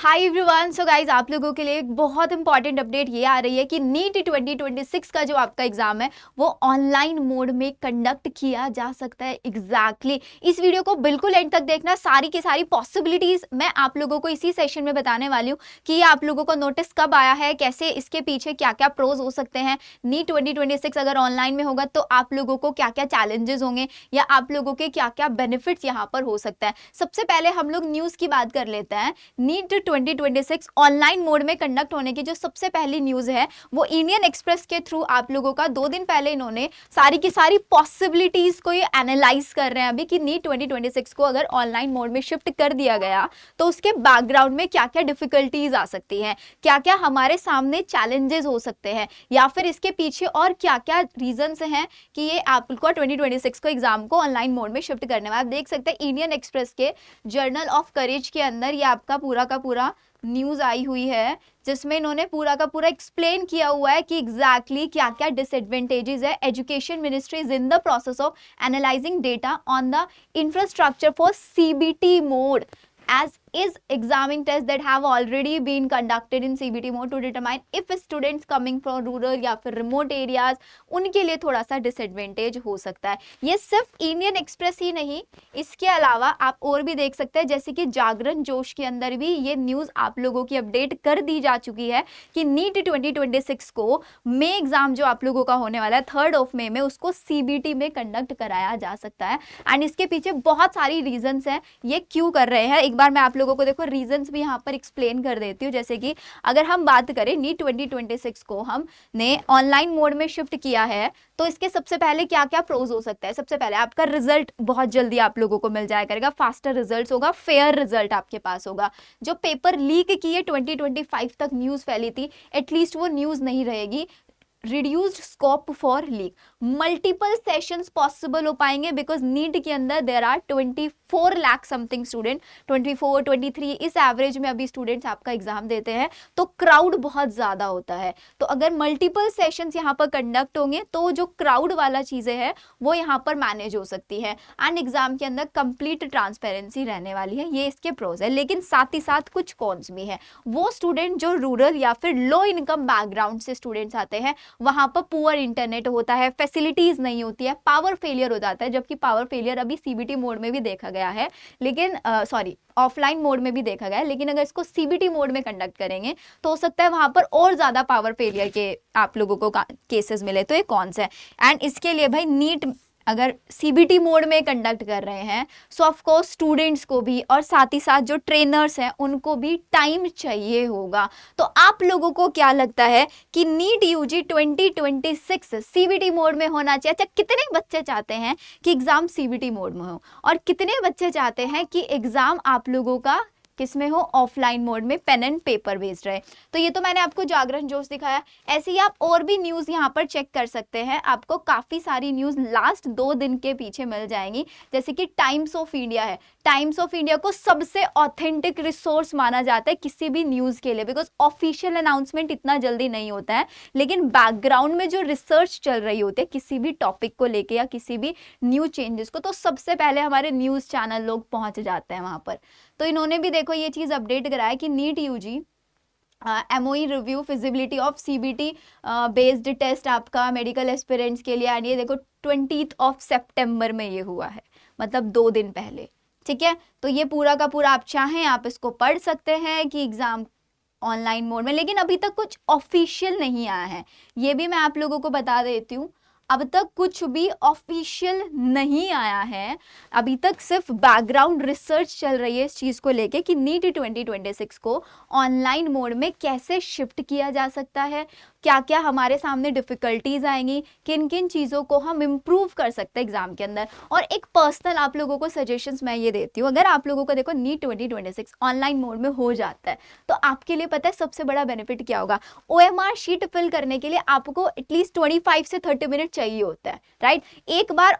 Hi everyone. So guys आप लोगों के लिए एक बहुत इंपॉर्टेंट अपडेट ये आ रही है कि नीट 2026 का जो आपका एग्जाम है वो ऑनलाइन मोड में कंडक्ट किया जा सकता है। एग्जैक्टली इस वीडियो को बिल्कुल एंड तक देखना, सारी की सारी पॉसिबिलिटीज मैं आप लोगों को इसी सेशन में बताने वाली हूँ कि ये आप लोगों को नोटिस कब आया है, कैसे इसके पीछे क्या क्या प्रोज हो सकते हैं। नीट 2026 अगर ऑनलाइन में होगा तो आप लोगों को क्या क्या चैलेंजेस होंगे या आप लोगों के क्या क्या बेनिफिट्स यहाँ पर हो सकता है। सबसे पहले हम लोग न्यूज की बात कर लेते हैं। नीट 2026 ऑनलाइन मोड में कंडक्ट होने की जो सबसे पहली न्यूज है वो इंडियन एक्सप्रेस के थ्रू आप लोगों का 2 दिन पहले इन्होंने सारी की सारी पॉसिबिलिटीज को ये एनालाइज कर रहे हैं अभी कि नीट 2026 को अगर ऑनलाइन मोड में शिफ्ट कर दिया गया तो उसके बैकग्राउंड में क्या क्या डिफिकल्टीज आ सकती हैं, क्या क्या हमारे सामने चैलेंजेस हो सकते हैं या फिर इसके पीछे और क्या क्या रीजंस हैं कि ये आपको 2026 को एग्जाम को ऑनलाइन मोड में शिफ्ट करने में। आप देख सकते हैं इंडियन एक्सप्रेस के जर्नल ऑफ करेज के अंदर ये आपका पूरा का पूरा न्यूज आई हुई है जिसमें इन्होंने पूरा का पूरा एक्सप्लेन किया हुआ है कि एग्जैक्टली क्या क्या डिसएडवांटेजेस है। Education ministry is in the process of analysing data on the infrastructure for CBT mode as is examining tests that have already been conducted in CBT mode to determine if students coming from rural या फिर remote areas उनके लिए थोड़ा सा disadvantage हो सकता है। ये सिर्फ इंडियन एक्सप्रेस ही नहीं, इसके अलावा आप और भी देख सकते हैं जैसे कि जागरण जोश के अंदर भी ये न्यूज आप लोगों की अपडेट कर दी जा चुकी है कि नीट 2026 को मई एग्जाम जो आप लोगों का होने वाला है 3 मई में उसको CBT में कंडक्ट कराया जा सकता है। एंड इसके पीछे बहुत सारी रीजंस हैं ये क्यों कर रहे हैं। एक बार मैं आप लोगों को देखो रीजंस भी यहाँ पर एक्सप्लेन कर देती हूँ। जैसे कि अगर हम बात करें नीट 2026 को हमने ऑनलाइन मोड में शिफ्ट किया है तो इसके सबसे पहले क्या क्या प्रोज हो सकता है। सबसे पहले आपका रिजल्ट बहुत जल्दी आप लोगों को मिल जाया करेगा, फास्टर रिजल्ट होगा, फेयर रिजल्ट आपके पास होगा। जो पेपर लीक किए 2025 तक न्यूज फैली थी एटलीस्ट वो न्यूज नहीं रहेगी। Reduced scope for leak, multiple sessions possible हो पाएंगे बिकॉज नीट के अंदर there are 24 lakh something student, 24 23 इस एवरेज में अभी स्टूडेंट्स आपका एग्जाम देते हैं तो क्राउड बहुत ज्यादा होता है। तो अगर मल्टीपल सेशंस यहाँ पर कंडक्ट होंगे तो जो क्राउड वाला चीजें हैं वो यहाँ पर मैनेज हो सकती है एंड एग्जाम के अंदर कंप्लीट ट्रांसपेरेंसी रहने वाली है। ये इसके प्रोज है, लेकिन साथ ही साथ कुछ कॉन्स भी है। वो स्टूडेंट जो रूरल या फिर लो इनकम बैकग्राउंड से स्टूडेंट्स आते हैं वहां पर पुअर इंटरनेट होता है, फैसिलिटीज नहीं होती है, पावर फेलियर हो जाता है। जबकि पावर फेलियर अभी CBT मोड में भी देखा गया है, लेकिन सॉरी ऑफलाइन मोड में भी देखा गया है, लेकिन अगर इसको CBT मोड में कंडक्ट करेंगे तो हो सकता है वहां पर और ज्यादा पावर फेलियर के आप लोगों को केसेस मिले। तो ये कौन सा है एंड इसके लिए भाई नीट अगर CBT मोड में कंडक्ट कर रहे हैं सो ऑफ कोर्स स्टूडेंट्स को भी और साथ ही साथ जो ट्रेनर्स हैं उनको भी टाइम चाहिए होगा। तो आप लोगों को क्या लगता है कि नीट UG 2026 CBT मोड में होना चाहिए? अच्छा, कितने बच्चे चाहते हैं कि एग्जाम CBT मोड में हो और कितने बच्चे चाहते हैं कि एग्जाम आप लोगों का किसमें हो, ऑफलाइन मोड में, पेन एंड पेपर बेस्ड रहे? तो ये तो मैंने आपको जागरण जोश दिखाया। ऐसे ही आप और भी न्यूज यहाँ पर चेक कर सकते हैं, आपको काफी सारी न्यूज लास्ट 2 दिन के पीछे मिल जाएंगी। जैसे कि टाइम्स ऑफ इंडिया है, टाइम्स ऑफ इंडिया को सबसे ऑथेंटिक रिसोर्स माना जाता है किसी भी न्यूज के लिए बिकॉज ऑफिशियल अनाउंसमेंट इतना जल्दी नहीं होता है, लेकिन बैकग्राउंड में जो रिसर्च चल रही होती है किसी भी टॉपिक को लेके या किसी भी न्यू चेंजेस को, तो सबसे पहले हमारे न्यूज चैनल लोग पहुंच जाते हैं वहां पर। तो इन्होंने भी देखो ये चीज अपडेट कराया कि NEET UG MOE review feasibility of CBT based test आपका मेडिकल एस्पिरेंट्स के लिए, एंड ये देखो 20 सितंबर में ये हुआ है, मतलब 2 दिन पहले। ठीक है, तो ये पूरा का पूरा आप चाहें आप इसको पढ़ सकते हैं कि एग्जाम ऑनलाइन मोड में, लेकिन अभी तक कुछ ऑफिशियल नहीं आया है। ये भी मैं आप लोगों को बता देती हूँ, अब तक कुछ भी ऑफिशियल नहीं आया है। अभी तक सिर्फ बैकग्राउंड रिसर्च चल रही है इस चीज को लेके कि नीट 2026 को ऑनलाइन मोड में कैसे शिफ्ट किया जा सकता है, क्या क्या हमारे सामने डिफिकल्टीज आएंगी, किन किन चीजों को हम इम्प्रूव कर सकते हैं एग्जाम के अंदर। और एक पर्सनल आप लोगों को सजेशंस मैं ये देती हूँ, अगर आप लोगों को देखो नीट 2026 ऑनलाइन मोड में हो जाता है तो आपके लिए पता है सबसे बड़ा बेनिफिट क्या होगा? OMR शीट फिल करने के लिए आपको एटलीस्ट 25 से 30 मिनट चाहिए होता है, राइट? एक बार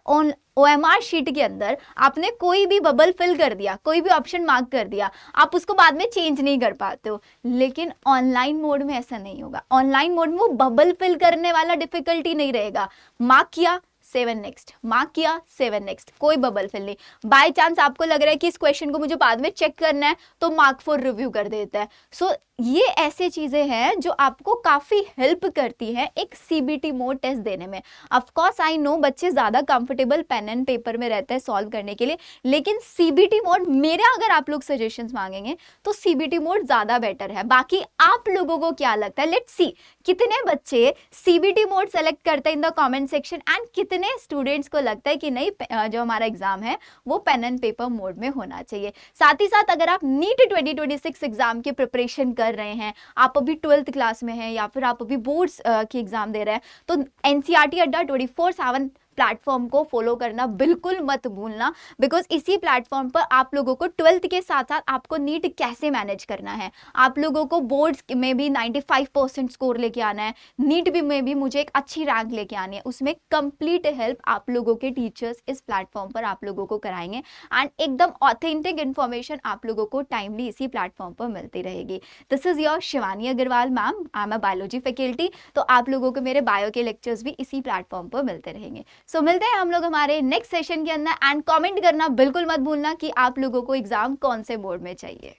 OMR शीट के अंदर आपने कोई भी बबल फिल कर दिया, कोई भी ऑप्शन मार्क कर दिया, आप उसको बाद में चेंज नहीं कर पाते हो। लेकिन ऑनलाइन मोड में ऐसा नहीं होगा। ऑनलाइन मोड में वो बबल फिल करने वाला डिफिकल्टी नहीं रहेगा, मार्क किया 7 नेक्स्ट, मार्क किया 7 नेक्स्ट, कोई बबल फिल नहीं। बाय चांस आपको लग रहा है कि इस क्वेश्चन को मुझे बाद में चेक करना है तो मार्क फॉर रिव्यू कर देता है। सो ये ऐसे चीजें हैं जो आपको काफी हेल्प करती है एक सीबीटी मोड टेस्ट देने में। ऑफ कोर्स आई नो बच्चे ज्यादा कंफर्टेबल पेन एंड पेपर में रहते हैं सॉल्व करने के लिए, लेकिन सीबीटी मोड मेरे अगर आप लोग सजेशंस मांगेंगे तो सीबीटी मोड ज्यादा बेटर है। बाकी आप लोगों को क्या लगता है, लेट्स सी कितने बच्चे सीबीटी मोड सेलेक्ट करते हैं in the comment section, and कितने स्टूडेंट्स को लगता है कि नहीं जो हमारा एग्जाम है वो पेन एंड पेपर मोड में होना चाहिए। साथ ही साथ अगर आप नीट 2026 एग्जाम की प्रिपरेशन कर रहे हैं, आप अभी 12th क्लास में हैं या फिर आप अभी बोर्ड्स की एग्जाम दे रहे हैं, तो एनसीईआरटी अड्डा 24/7 प्लेटफॉर्म को फॉलो करना बिल्कुल मत भूलना, बिकॉज इसी प्लेटफॉर्म पर आप लोगों को 12th के साथ साथ आपको नीट कैसे मैनेज करना है, आप लोगों को बोर्ड्स में भी 95% स्कोर लेके आना है, नीट भी में भी मुझे एक अच्छी रैंक लेके आनी है, उसमें कंप्लीट हेल्प आप लोगों के टीचर्स इस प्लेटफॉर्म पर आप लोगों को कराएंगे, एंड एकदम ऑथेंटिक इन्फॉर्मेशन आप लोगों को टाइमली इसी प्लेटफॉर्म पर मिलती रहेगी। This is your Shivani Agarwal ma'am, I am a biology faculty, तो आप लोगों को मेरे बायो के लेक्चर्स भी इसी प्लेटफॉर्म पर मिलते रहेंगे। सो मिलते हैं हम लोग हमारे नेक्स्ट सेशन के अंदर, एंड कमेंट करना बिल्कुल मत भूलना कि आप लोगों को एग्जाम कौन से बोर्ड में चाहिए।